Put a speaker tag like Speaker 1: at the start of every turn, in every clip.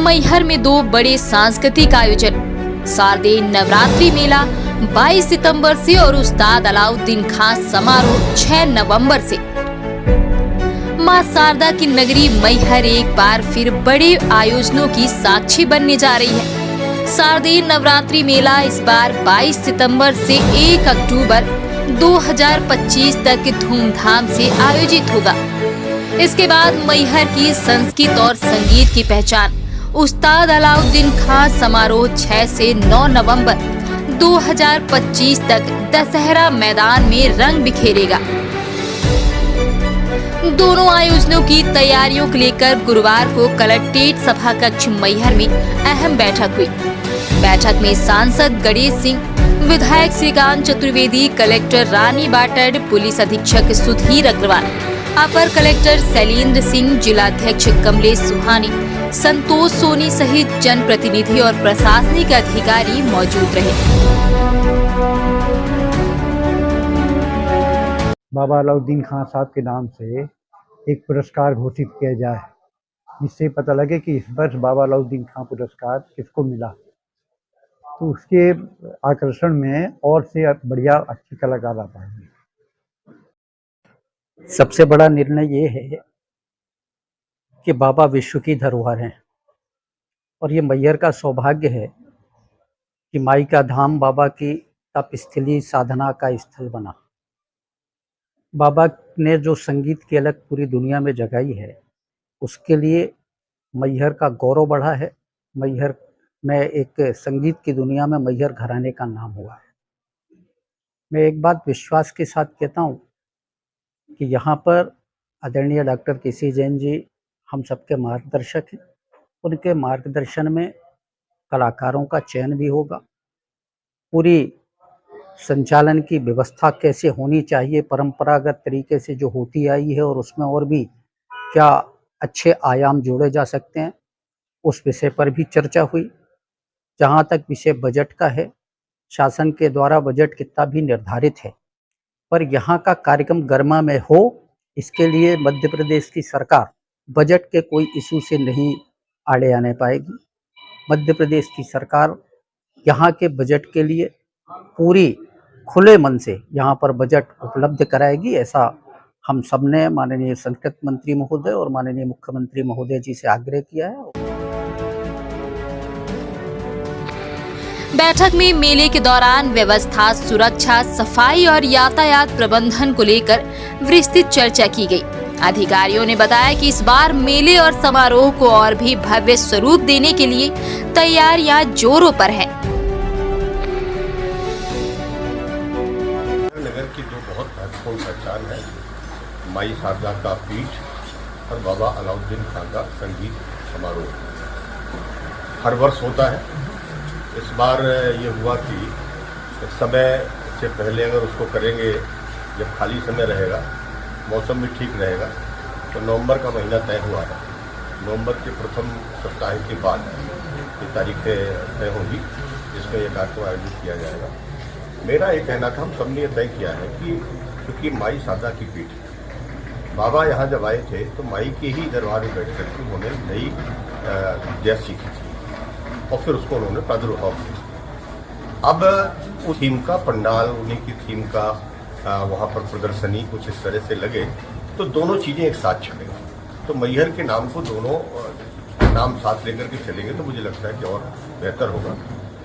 Speaker 1: मैहर में दो बड़े सांस्कृतिक आयोजन, शारदीय नवरात्रि मेला 22 सितंबर से और उस्ताद अलाउद्दीन खान समारोह 6 नवंबर से। मां शारदा की नगरी मैहर एक बार फिर बड़े आयोजनों की साक्षी बनने जा रही है। शारदीय नवरात्रि मेला इस बार 22 सितंबर से 1 अक्टूबर 2025 तक धूमधाम से आयोजित होगा। इसके बाद मैहर की संस्कृत और संगीत की पहचान उस्ताद अलाउद्दीन खान समारोह 6 से 9 नवंबर 2025 तक दशहरा मैदान में रंग बिखेरेगा। दोनों आयोजनों की तैयारियों को लेकर गुरुवार को कलेक्ट्रेट सभा कक्ष मैहर में अहम बैठक हुई। बैठक में सांसद गणेश सिंह, विधायक श्रीकांत चतुर्वेदी, कलेक्टर रानी बाटड़, पुलिस अधीक्षक सुधीर अग्रवाल, अपर कलेक्टर शैलेंद्र सिंह, जिलाध्यक्ष कमलेश सुहानी, संतोष सोनी सहित जनप्रतिनिधि और प्रशासनिक अधिकारी मौजूद रहे।
Speaker 2: बाबा अलाउद्दीन खान साहब के नाम से एक पुरस्कार घोषित किया जाए, जिससे पता लगे कि इस वर्ष बाबा अलाउद्दीन खान पुरस्कार किसको मिला, तो उसके आकर्षण में और से बढ़िया अच्छे कलाकार आ पाएंगे।
Speaker 3: सबसे बड़ा निर्णय ये है कि बाबा विश्व की धरोहर हैं और ये मैहर का सौभाग्य है कि माई का धाम बाबा की तपस्थली साधना का स्थल बना। बाबा ने जो संगीत की अलग पूरी दुनिया में जगाई है, उसके लिए मैहर का गौरव बढ़ा है। मैहर में एक संगीत की दुनिया में मैहर घराने का नाम हुआ है। मैं एक बात विश्वास के साथ कहता हूँ कि यहाँ पर आदरणीय डॉक्टर केसी जैन जी हम सबके मार्गदर्शक हैं। उनके मार्गदर्शन में कलाकारों का चयन भी होगा। पूरी संचालन की व्यवस्था कैसे होनी चाहिए, परंपरागत तरीके से जो होती आई है, और उसमें और भी क्या अच्छे आयाम जोड़े जा सकते हैं, उस विषय पर भी चर्चा हुई। जहाँ तक विषय बजट का है, शासन के द्वारा बजट कितना भी निर्धारित है, पर यहाँ का कार्यक्रम गर्मा में हो, इसके लिए मध्य प्रदेश की सरकार बजट के कोई इशू से नहीं आड़े आने पाएगी। मध्य प्रदेश की सरकार यहाँ के बजट के लिए पूरी खुले मन से यहाँ पर बजट उपलब्ध कराएगी, ऐसा हम सबने माननीय संस्कृत मंत्री महोदय और माननीय मुख्यमंत्री महोदय जी से आग्रह किया है।
Speaker 1: बैठक में मेले के दौरान व्यवस्था, सुरक्षा, सफाई और यातायात प्रबंधन को लेकर विस्तृत चर्चा की गई। अधिकारियों ने बताया कि इस बार मेले और समारोह को और भी भव्य स्वरूप देने के लिए तैयारियां जोरों पर हैं।
Speaker 4: नगर की जो बहुत महत्वपूर्ण पहचान है, माई शारदा का पीठ और बाबा अलाउद्दीन खान का संगीत समारोह हर वर्ष होता है। इस बार ये हुआ कि समय से पहले अगर उसको करेंगे, जब खाली समय रहेगा, मौसम भी ठीक रहेगा, तो नवंबर का महीना तय हुआ है। नवंबर के प्रथम सप्ताह के बाद ये तारीखें तय होंगी, जिसमें ये कार्यक्रम आयोजित किया जाएगा। मेरा ये कहना था, हम सबने ये तय किया है कि क्योंकि माई शारदा की पीठ, बाबा यहाँ जब आए थे तो माई के ही दरबार में बैठ कर उन्होंने नई जय सीखी थी और फिर उसको उन्होंने प्रादुर्भाव किया। अब उस थीम का पंडाल, उन्हीं की थीम का वहाँ पर प्रदर्शनी कुछ इस तरह से लगे, तो दोनों चीज़ें एक साथ चलेंगी। तो मैहर के नाम को दोनों नाम साथ लेकर के चलेंगे तो मुझे लगता है कि और बेहतर होगा।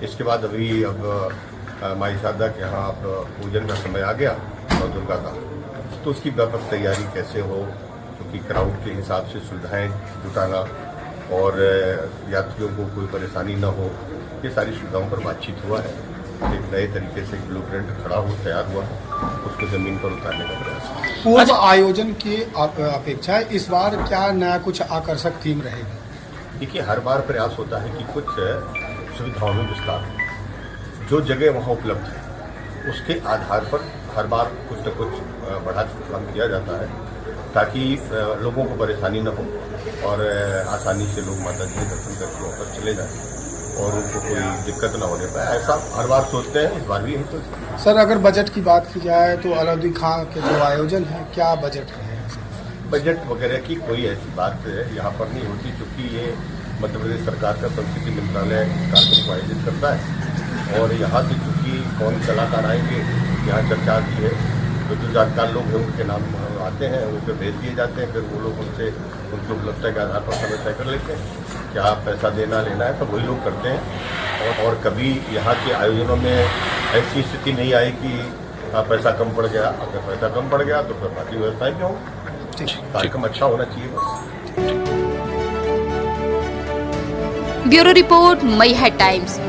Speaker 4: इसके बाद अब माई शारदा के यहाँ अब पूजन का समय आ गया और दुर्गा का, तो उसकी व्यापक तैयारी कैसे हो, क्योंकि क्राउड के हिसाब से सुविधाएँ जुटाना और यात्रियों को कोई परेशानी न हो, ये सारी सुविधाओं पर बातचीत हुआ है। एक नए तरीके से ब्लूप्रिंट खड़ा हो तैयार हुआ है, उसको जमीन पर उतारने का प्रयास।
Speaker 5: पूर्व आयोजन की अपेक्षा इस बार क्या नया कुछ आकर्षक थीम रहेगी?
Speaker 4: देखिए, हर बार प्रयास होता है कि कुछ सुविधाओं में विस्तार हो। जो जगह वहाँ उपलब्ध है उसके आधार पर हर बार कुछ न कुछ बढ़ा काम किया जाता है, ताकि लोगों को परेशानी न हो और आसानी से लोग माता जी के दर्शन करके वहाँ पर चले जाएँ और उनको कोई दिक्कत ना होने पाए। ऐसा हर बार सोचते हैं, इस बार भी यही सोचते हैं।
Speaker 5: सर, अगर बजट की बात की जाए तो अलाउद्दीन खान के जो आयोजन है, क्या बजट रहेगा?
Speaker 4: बजट वगैरह की कोई ऐसी बात यहाँ पर नहीं होती, क्योंकि ये मध्य प्रदेश सरकार का संस्कृति मंत्रालय इस कार्यक्रम को आयोजित करता है। और यहाँ से चूँकि कौन कलाकार आएंगे यहाँ चर्चा आती है, तो जो जानकार लोग हैं उनके नाम आते हैं, वो फिर भेज दिए जाते हैं। फिर वो लोग उनसे उनकी उपलब्धता के आधार पर समय तय कर लेते हैं, क्या पैसा देना लेना है, तो वही लोग करते हैं। और कभी यहाँ के आयोजनों में ऐसी स्थिति नहीं आई कि पैसा कम पड़ गया। अगर पैसा कम पड़ गया तो फिर बाकी व्यवस्थाएं भी हों। कार्यक्रम अच्छा होना चाहिए बस।
Speaker 1: Bureau report, Maihar times.